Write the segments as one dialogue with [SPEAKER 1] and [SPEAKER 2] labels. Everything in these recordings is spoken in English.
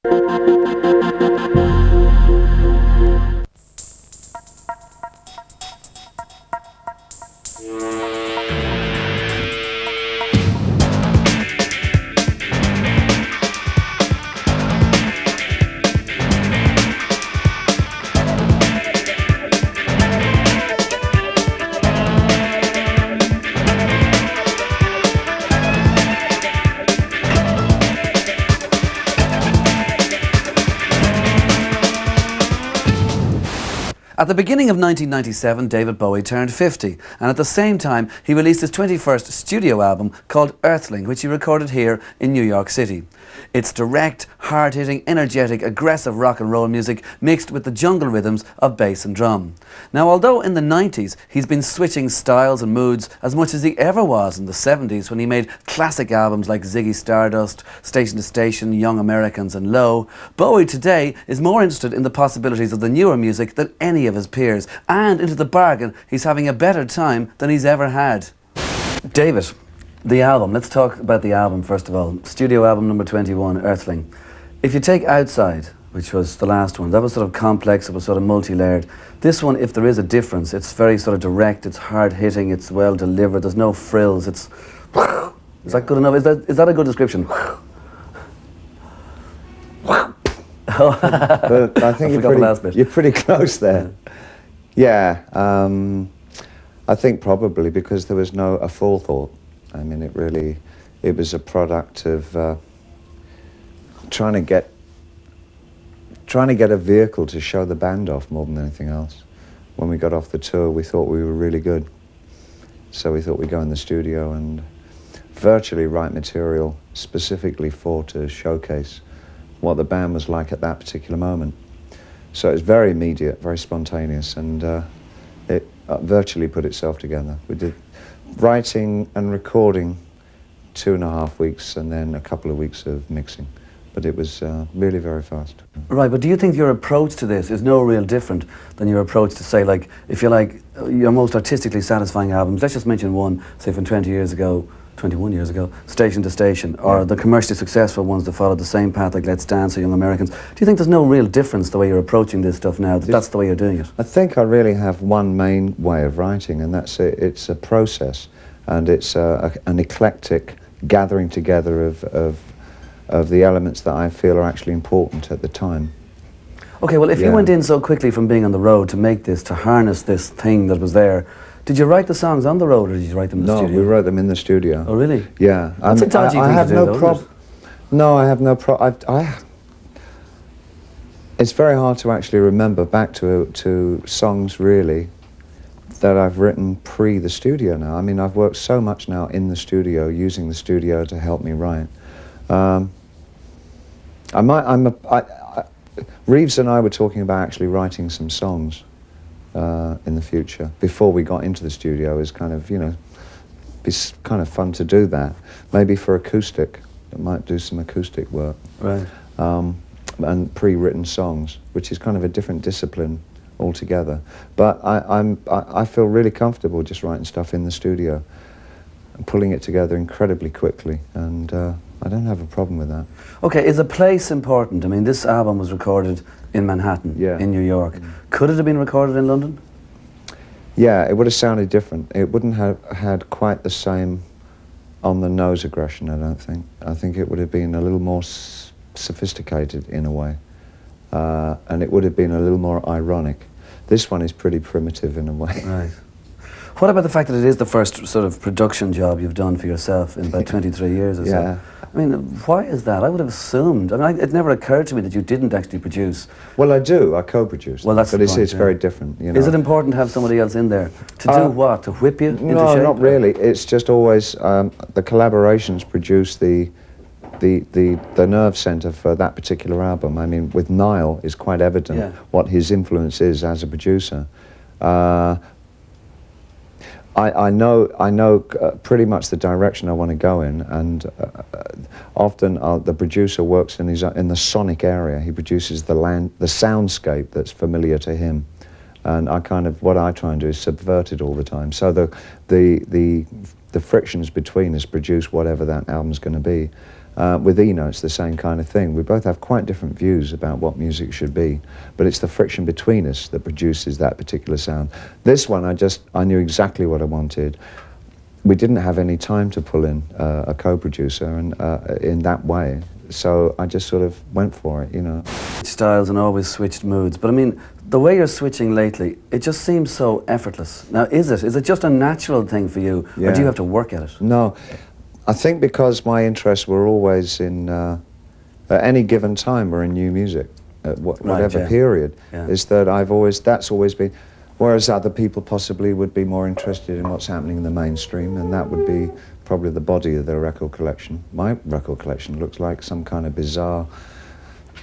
[SPEAKER 1] At the beginning of 1997, David Bowie turned 50, and at the same time he released his 21st studio album called Earthling, which he recorded here in New York City. It's direct, hard-hitting, energetic, aggressive rock and roll music mixed with the jungle rhythms of bass and drum. Now, although in the 90s he's been switching styles and moods as much as he ever was in the 70s when he made classic albums like Ziggy Stardust, Station to Station, Young Americans and Low, Bowie today is more interested in the possibilities of the newer music than any of his peers, and into the bargain he's having a better time than he's ever had. David, the album, let's talk about the album first of all. Studio album number 21, Earthling. If you take Outside, which was the last one, that was sort of complex, it was sort of multi-layered. This one, if there is a difference, it's very sort of direct, it's hard-hitting, it's well delivered, there's no frills, it's... Is that good enough? Is that a good description?
[SPEAKER 2] But I think you're pretty close there. Yeah, I think probably because there was a forethought. I mean, it was a product of trying to get a vehicle to show the band off more than anything else. When we got off the tour, we thought we were really good. So we thought we'd go in the studio and virtually write material specifically to showcase what the band was like at that particular moment. So it's very immediate, very spontaneous, and it virtually put itself together. We did writing and recording 2.5 weeks and then a couple of weeks of mixing. But it was really very fast.
[SPEAKER 1] Right, but do you think your approach to this is no real different than your approach to, say, like, if you like, your most artistically satisfying albums, let's just mention one, say from 21 years ago, Station to Station, or the commercially successful ones that followed the same path, like Let's Dance or Young Americans. Do you think there's no real difference the way you're approaching this stuff now, that's the way you're doing it?
[SPEAKER 2] I think I really have one main way of writing, and that's it. It's a process, and it's an eclectic gathering together of the elements that I feel are actually important at the time.
[SPEAKER 1] Okay, well, if you went in so quickly from being on the road to make this, to harness this thing that was there, did you write the songs on the road or did you write them in the studio?
[SPEAKER 2] No, we wrote them in the studio.
[SPEAKER 1] Oh, really?
[SPEAKER 2] Yeah.
[SPEAKER 1] That's a dodgy thing to do, though,
[SPEAKER 2] No, I have no problem. It's very hard to actually remember back to songs, really, that I've written pre the studio now. I mean, I've worked so much now in the studio, using the studio to help me write. Reeves and I were talking about actually writing some songs in the future before we got into the studio. Is kind of, be kind of fun to do that. Maybe for acoustic, I might do some acoustic work.
[SPEAKER 1] Right.
[SPEAKER 2] And pre-written songs, which is kind of a different discipline altogether. But I feel really comfortable just writing stuff in the studio and pulling it together incredibly quickly, and I don't have a problem with that.
[SPEAKER 1] Okay, is a place important? I mean, this album was recorded in Manhattan, in New York. Could it have been recorded in London?
[SPEAKER 2] Yeah, it would have sounded different. It wouldn't have had quite the same on-the-nose aggression, I don't think. I think it would have been a little more sophisticated in a way, and it would have been a little more ironic. This one is pretty primitive in a way.
[SPEAKER 1] Right. What about the fact that it is the first sort of production job you've done for yourself in about 23 years or so? I mean, why is that? I would have assumed. I mean, it never occurred to me that you didn't actually produce.
[SPEAKER 2] Well, I do. I co-produce.
[SPEAKER 1] Well, that's
[SPEAKER 2] but it's very different. You know?
[SPEAKER 1] Is it important to have somebody else in there to do what? To whip you into shape?
[SPEAKER 2] No, not really. It's just always the collaborations produce the nerve centre for that particular album. I mean, with Niall, it's quite evident what his influence is as a producer. I know pretty much the direction I want to go in, and often the producer works in the sonic area. He produces the soundscape that's familiar to him, and what I try and do is subvert it all the time. So the the frictions between us produce whatever that album's going to be. With Eno, it's the same kind of thing. We both have quite different views about what music should be, but it's the friction between us that produces that particular sound. This one, I knew exactly what I wanted. We didn't have any time to pull in a co-producer and in that way, so I just sort of went for it, you know.
[SPEAKER 1] Styles and always switched moods, but I mean, the way you're switching lately, it just seems so effortless. Now, is it just a natural thing for you, or do you have to work at it?
[SPEAKER 2] No, I think because my interests were always in, at any given time, were in new music, at whatever period, is that that's always been, whereas other people possibly would be more interested in what's happening in the mainstream, and that would be probably the body of their record collection. My record collection looks like some kind of bizarre,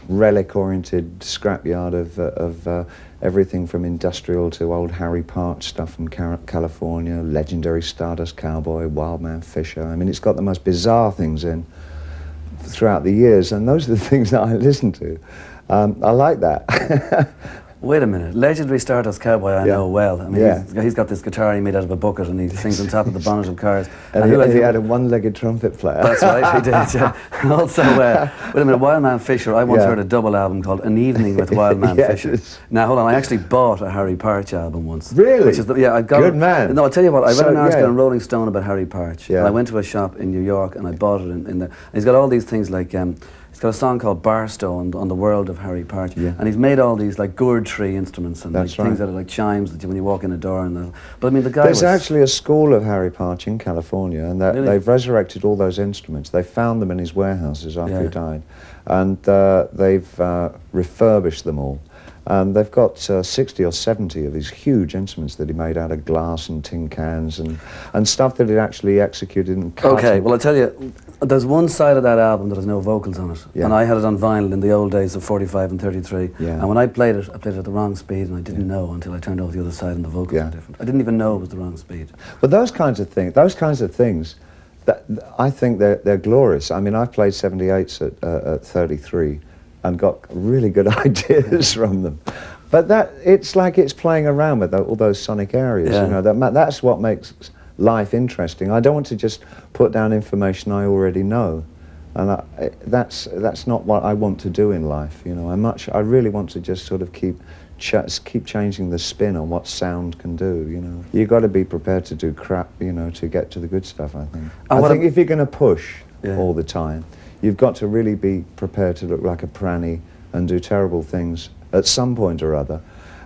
[SPEAKER 2] relic-oriented scrapyard of everything from industrial to old Harry Part stuff from California, legendary Stardust Cowboy, Wildman Fisher. I mean, it's got the most bizarre things in throughout the years, and those are the things that I listen to. I like that.
[SPEAKER 1] Wait a minute, legendary Stardust Cowboy I know well. I mean, he's got this guitar he made out of a bucket and he sings on top of the bonnet of cars.
[SPEAKER 2] And he had a one-legged trumpet player.
[SPEAKER 1] That's right, he did. Yeah. Also, wait a minute, Wildman Fisher, I once heard a double album called An Evening with Wildman Fisher. Now, hold on, I actually bought a Harry Partch album once.
[SPEAKER 2] Really?
[SPEAKER 1] Which is I got
[SPEAKER 2] Good man.
[SPEAKER 1] No, I'll tell you what, I read an article in Rolling Stone about Harry Partch. And I went to a shop in New York and I bought it in there. And he's got all these things like, he's got a song called Barstow on the world of Harry Partch, and he's made all these like gourd tree instruments and like, things that are like chimes that when you walk in a door. But I mean, the guy
[SPEAKER 2] There's actually a school of Harry Partch in California, and they've resurrected all those instruments. They found them in his warehouses after he died, and they've refurbished them all. And they've got 60 or 70 of these huge instruments that he made out of glass and tin cans and stuff that he actually executed in cutting.
[SPEAKER 1] Okay, well, I'll tell you, there's one side of that album that has no vocals on it. And I had it on vinyl in the old days of 45 and 33. And when I played it at the wrong speed, and I didn't know until I turned over the other side and the vocals were different. I didn't even know it was the wrong speed.
[SPEAKER 2] But those kinds of things, that I think they're glorious. I mean, I've played 78s at 33. And got really good ideas from them, but it's like it's playing around with all those sonic areas. You know, that's what makes life interesting. I don't want to just put down information I already know, and that's not what I want to do in life. You know, I really want to just sort of keep changing the spin on what sound can do. You know, you got to be prepared to do crap, you know, to get to the good stuff. I think. I think if you're going to push all the time, you've got to really be prepared to look like a pranny and do terrible things at some point or other,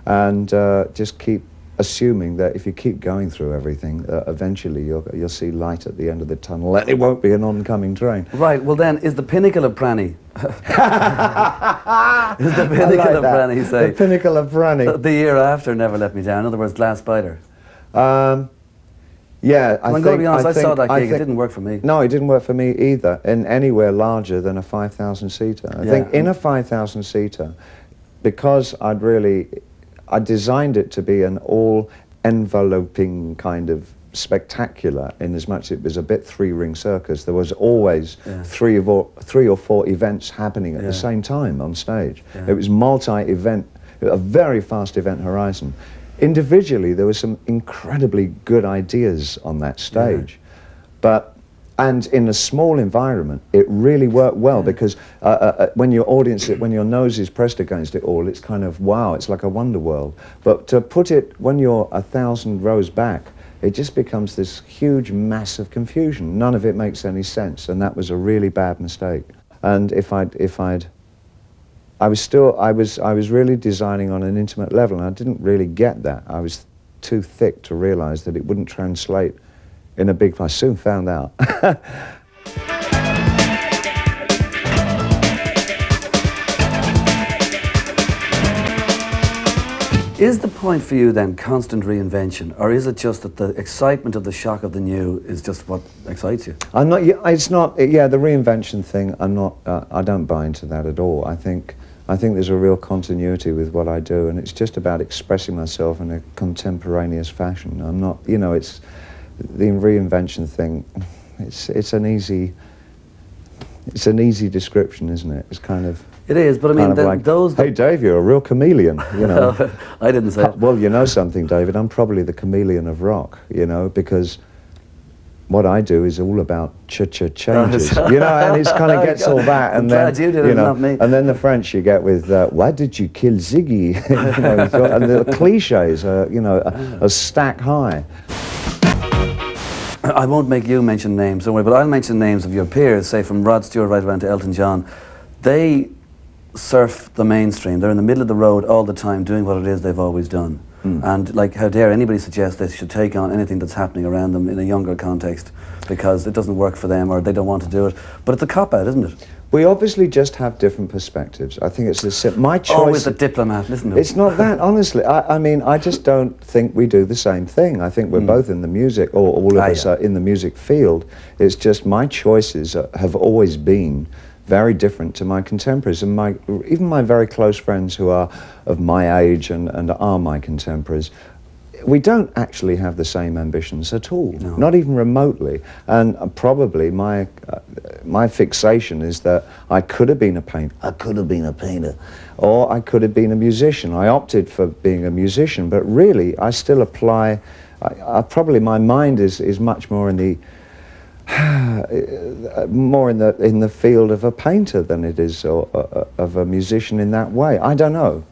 [SPEAKER 2] and just keep assuming that if you keep going through everything, eventually you'll see light at the end of the tunnel, and it won't be an oncoming train.
[SPEAKER 1] Right. Well, then, is the pinnacle of pranny? Is the pinnacle of pranny? Say
[SPEAKER 2] the pinnacle of pranny.
[SPEAKER 1] The year after Never Let Me Down. In other words, Glass Spider.
[SPEAKER 2] Yeah,
[SPEAKER 1] I'm going to be honest, I saw that gig, it didn't work for me. No,
[SPEAKER 2] it didn't work for me either, in anywhere larger than a 5,000-seater. I think in a 5,000-seater, because I designed it to be an all-enveloping kind of spectacular, in as much it was a bit three-ring circus. There was always three or four events happening at the same time on stage. It was multi-event, a very fast event horizon. Individually, there were some incredibly good ideas on that stage, and in a small environment, it really worked well because when your nose is pressed against it all, it's kind of wow, it's like a wonder world. But to put it when you're 1,000 rows back, it just becomes this huge mass of confusion. None of it makes any sense, and that was a really bad mistake. And I was really designing on an intimate level, and I didn't really get that. I was too thick to realize that it wouldn't translate in a big. I soon found out.
[SPEAKER 1] Is the point for you then constant reinvention, or is it just that the excitement of the shock of the new is just what excites you?
[SPEAKER 2] I'm not. It's not. Yeah, the reinvention thing. I'm not. I don't buy into that at all. I think there's a real continuity with what I do, and it's just about expressing myself in a contemporaneous fashion. I'm not. You know, it's the reinvention thing. It's an easy description, isn't it? It's kind of.
[SPEAKER 1] It is, but I mean, those...
[SPEAKER 2] Hey, Dave, you're a real chameleon, you know.
[SPEAKER 1] I didn't say it.
[SPEAKER 2] Well, you know something, David, I'm probably the chameleon of rock, you know, because what I do is all about cha-cha changes, you know, and it kind of gets all that, and then, you know, and then the French you get with, why did you kill Ziggy? You know, and the cliches are, you know, a stack high.
[SPEAKER 1] I won't make you mention names, don't worry, but I'll mention names of your peers, say from Rod Stewart right around to Elton John. They surf the mainstream. They're in the middle of the road all the time doing what it is they've always done. And like, how dare anybody suggest they should take on anything that's happening around them in a younger context because it doesn't work for them or they don't want to do it. But it's a cop-out, isn't it?
[SPEAKER 2] We obviously just have different perspectives. I think it's the my choice.
[SPEAKER 1] Always a diplomat, listen to
[SPEAKER 2] It's not that, honestly. I mean, I just don't think we do the same thing. I think we're both in the music, or all of us are in the music field. It's just my choices have always been very different to my contemporaries, and even my very close friends who are of my age and are my contemporaries. We don't actually have the same ambitions at all, not even remotely. And probably my fixation is that I could have been a painter. I could have been a painter, or I could have been a musician. I opted for being a musician, but really, I still apply. Probably my mind is much more in the in the field of a painter than it is of a musician in that way. I don't know.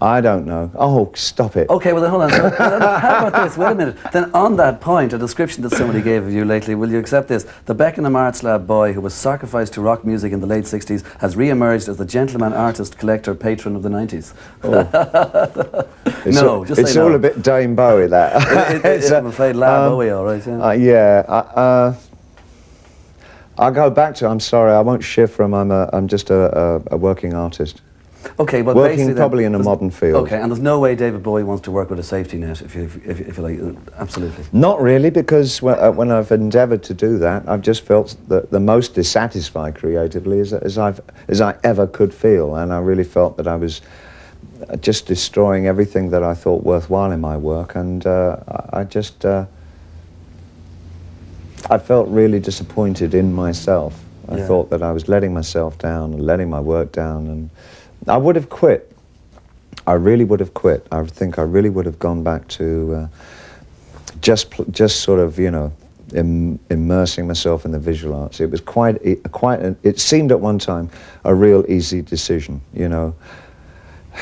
[SPEAKER 2] Oh, stop it.
[SPEAKER 1] Okay, well then hold on. So, how about this? Wait a minute. Then on that point, a description that somebody gave of you lately, will you accept this? The Beckenham Arts Lab boy who was sacrificed to rock music in the late 60s has re-emerged as the gentleman artist, collector, patron of the 90s. Oh. No, just
[SPEAKER 2] it's
[SPEAKER 1] say
[SPEAKER 2] all
[SPEAKER 1] no.
[SPEAKER 2] a bit Dame Bowie, that.
[SPEAKER 1] I'm afraid Lab Bowie, all right.
[SPEAKER 2] I'll go back to, I'm sorry, I won't shift from, I'm just a working artist.
[SPEAKER 1] Okay, well,
[SPEAKER 2] working probably in a modern field.
[SPEAKER 1] Okay, and there's no way David Bowie wants to work with a safety net, if you like, absolutely.
[SPEAKER 2] Not really, because when I've endeavoured to do that, I've just felt that the most dissatisfied creatively as I ever could feel, and I really felt that I was just destroying everything that I thought worthwhile in my work, and I felt really disappointed in myself. I thought that I was letting myself down and letting my work down, and I would have quit. I really would have quit. I think I really would have gone back to just sort of, you know, immersing myself in the visual arts. It was it seemed at one time a real easy decision, you know.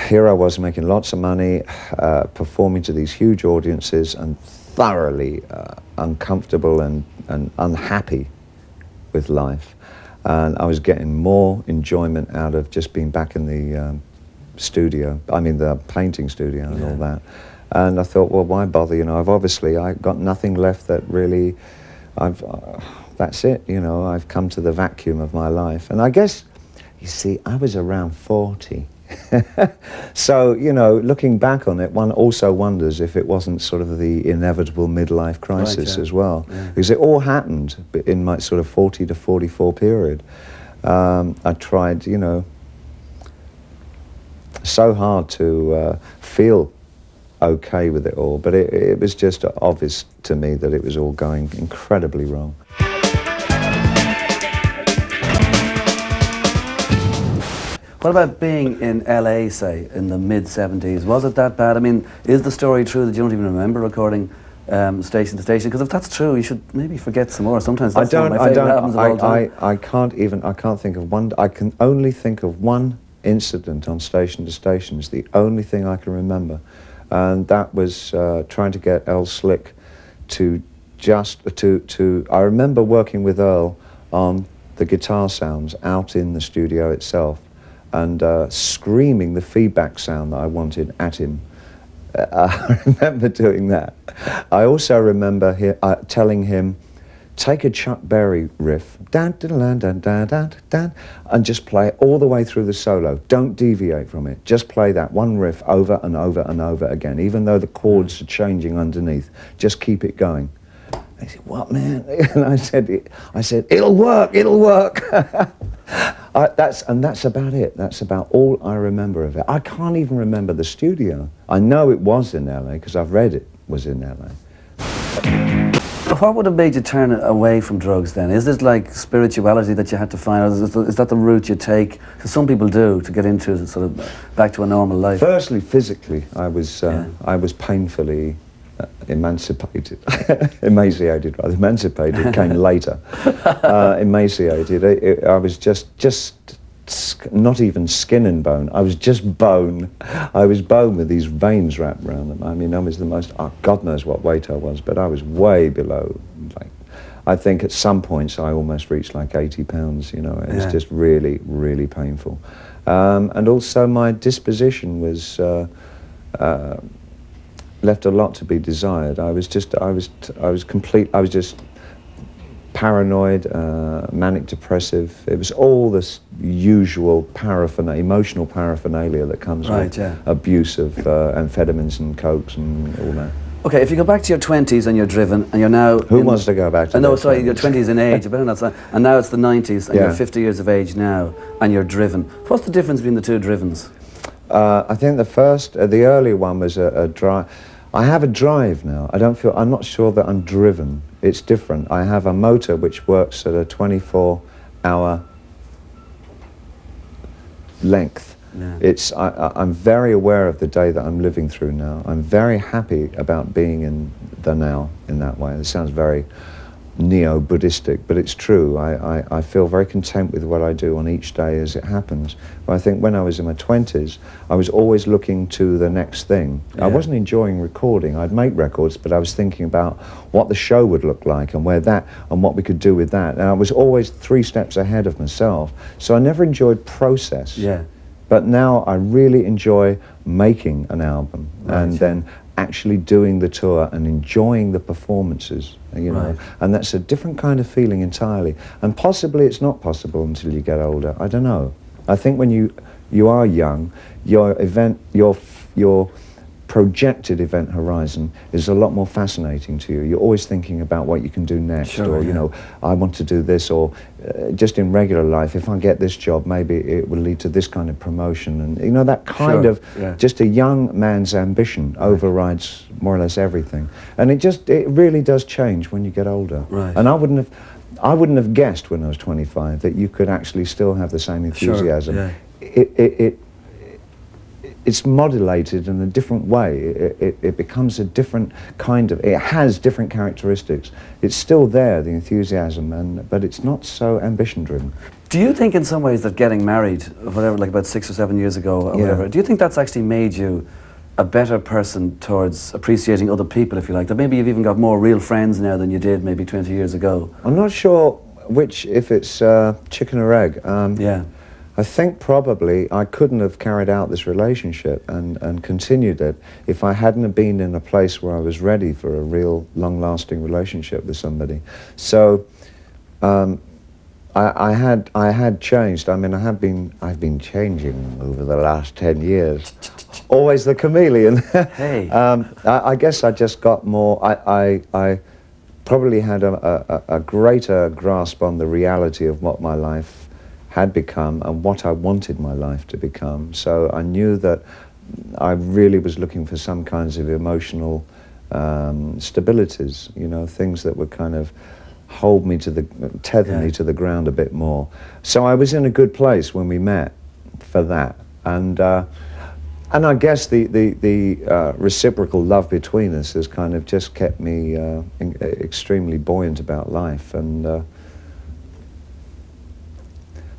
[SPEAKER 2] Here I was making lots of money, performing to these huge audiences, and thoroughly uncomfortable and unhappy with life. And I was getting more enjoyment out of just being back in the studio, I mean the painting studio and all that. And I thought, well, why bother, you know, I've got nothing left that really, that's it, you know, I've come to the vacuum of my life. And I guess, you see, I was around 40. So, you know, looking back on it, one also wonders if it wasn't sort of the inevitable midlife crisis as well. Because it all happened in my sort of 40 to 44 period. I tried, you know, so hard to feel okay with it all, but it was just obvious to me that it was all going incredibly wrong.
[SPEAKER 1] What about being in LA, say, in the mid-70s? Was it that bad? I mean, is the story true that you don't even remember recording station to station? Because if that's true, you should maybe forget some more. Sometimes that's one of my favourite albums of all time.
[SPEAKER 2] I can't think of one. I can only think of one incident on Station to Station. It's the only thing I can remember. And that was trying to get Earl Slick to I remember working with Earl on the guitar sounds out in the studio itself, and screaming the feedback sound that I wanted at him. I remember doing that. I also remember telling him, take a Chuck Berry riff, dan, dan, dan, dan, dan, dan, and just play it all the way through the solo. Don't deviate from it. Just play that one riff over and over and over again, even though the chords are changing underneath. Just keep it going. He said, what, man? And I said, it'll work, it'll work. That's about it. That's about all I remember of it. I can't even remember the studio. I know it was in LA because I've read it was in LA.
[SPEAKER 1] What would have made you turn away from drugs then? Is this like spirituality that you had to find, or is that the route you take? Because some people do, to get into sort of back to a normal life.
[SPEAKER 2] Firstly, physically, I was painfully emancipated, emaciated rather, emancipated came later. Emaciated, I was just not even skin and bone, I was just bone. I was bone with these veins wrapped around them. I mean, I was the most, God knows what weight I was, but I was way below, like, I think at some points I almost reached like 80 pounds, you know, it was just really, really painful. And also my disposition was, left a lot to be desired. I was just paranoid, manic depressive. It was all this usual emotional paraphernalia that comes with abuse of amphetamines and cokes and all that.
[SPEAKER 1] Okay, if you go back to your 20s and you're driven, and you're now...
[SPEAKER 2] Who wants to go back to
[SPEAKER 1] No, sorry, your 20s in age, and now it's the 90s, and you're 50 years of age now, and you're driven. What's the difference between the two drivens?
[SPEAKER 2] I think the early one was a drive. I have a drive now. I'm not sure that I'm driven. It's different. I have a motor which works at a 24-hour length. Yeah. I'm very aware of the day that I'm living through now. I'm very happy about being in the now in that way. It sounds very neo-Buddhistic, but it's true. I feel very content with what I do on each day as it happens. But I think when I was in my 20s, I was always looking to the next thing. Yeah. I wasn't enjoying recording. I'd make records, but I was thinking about what the show would look like and what we could do with that. And I was always 3 steps ahead of myself. So I never enjoyed process. Yeah. But now I really enjoy making an album and then actually doing the tour and enjoying the performances, you know, and that's a different kind of feeling entirely. And possibly it's not possible until you get older. I don't know. I think when you are young, your projected event horizon is a lot more fascinating to you. You're always thinking about what you can do next, you know, I want to do this, or just in regular life, if I get this job, maybe it will lead to this kind of promotion, and you know, that kind of just a young man's ambition overrides more or less everything, and it really does change when you get older. And I wouldn't have guessed when I was 25 that you could actually still have the same enthusiasm. It's modulated in a different way. It becomes a different kind of, it has different characteristics. It's still there, the enthusiasm, but it's not so ambition-driven.
[SPEAKER 1] Do you think in some ways that getting married, whatever, like about 6 or 7 years ago or whatever, do you think that's actually made you a better person towards appreciating other people, if you like? That maybe you've even got more real friends now than you did maybe 20 years ago?
[SPEAKER 2] I'm not sure if it's chicken or egg. I think probably I couldn't have carried out this relationship and continued it if I hadn't have been in a place where I was ready for a real long-lasting relationship with somebody. So I had changed. I mean, I've been changing over the last 10 years. Always the chameleon.
[SPEAKER 1] Hey.
[SPEAKER 2] I guess I just got more. I probably had a greater grasp on the reality of what my life had become and what I wanted my life to become. So I knew that I really was looking for some kinds of emotional stabilities, you know, things that would kind of tether me to the ground a bit more. So I was in a good place when we met for that. And I guess the reciprocal love between us has kind of just kept me extremely buoyant about life. And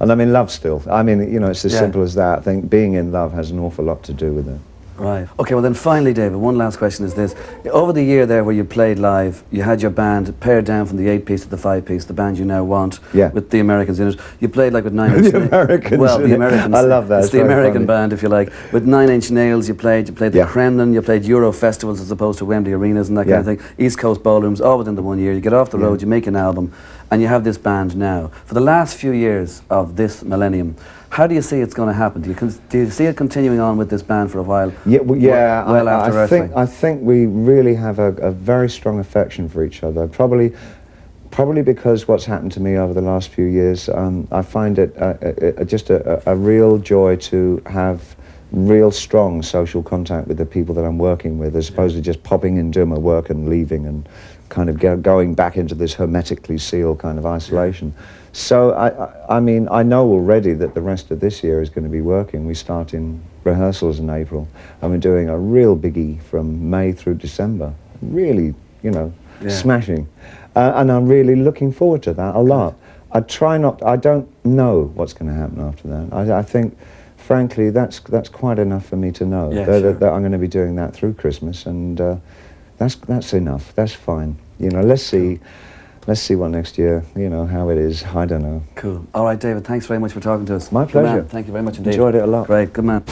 [SPEAKER 2] I'm in love still. I mean, you know, it's as simple as that. I think being in love has an awful lot to do with it.
[SPEAKER 1] Right. Okay, well then finally, David, one last question is this. Over the year there where you played live, you had your band pared down from the 8-piece to the 5-piece, the band you now want, with the Americans in it. You played like with 9 Inch Nails.
[SPEAKER 2] The Americans.
[SPEAKER 1] Well, the Americans.
[SPEAKER 2] I love that.
[SPEAKER 1] It's the American band, if you like. With 9 Inch Nails you played the Kremlin, you played Euro festivals as opposed to Wembley arenas and that kind of thing. East Coast ballrooms, all within the 1 year. You get off the road, you make an album, and you have this band now. For the last few years of this millennium, how do you see it's going to happen? Do you see it continuing on with this band for a while?
[SPEAKER 2] I think we really have a very strong affection for each other. Probably because what's happened to me over the last few years, I find it just a real joy to have real strong social contact with the people that I'm working with, as opposed to just popping in, doing my work and leaving and kind of going back into this hermetically sealed kind of isolation. So, I mean, I know already that the rest of this year is going to be working. We start in rehearsals in April, and we're doing a real biggie from May through December. really, you know,
[SPEAKER 1] Yeah.
[SPEAKER 2] smashing. And I'm really looking forward to that a lot. I don't know what's going to happen after that. I think, frankly, that's quite enough for me to know,
[SPEAKER 1] Yeah,
[SPEAKER 2] that,
[SPEAKER 1] sure.
[SPEAKER 2] that I'm going to be doing that through Christmas, and that's enough. That's fine. You know, let's see what next year, you know, how it is. I don't know.
[SPEAKER 1] Cool. All right, David, thanks very much for talking to us.
[SPEAKER 2] My
[SPEAKER 1] Good man.
[SPEAKER 2] pleasure.
[SPEAKER 1] Thank you very much indeed.
[SPEAKER 2] Enjoyed it a lot.
[SPEAKER 1] Great, good man.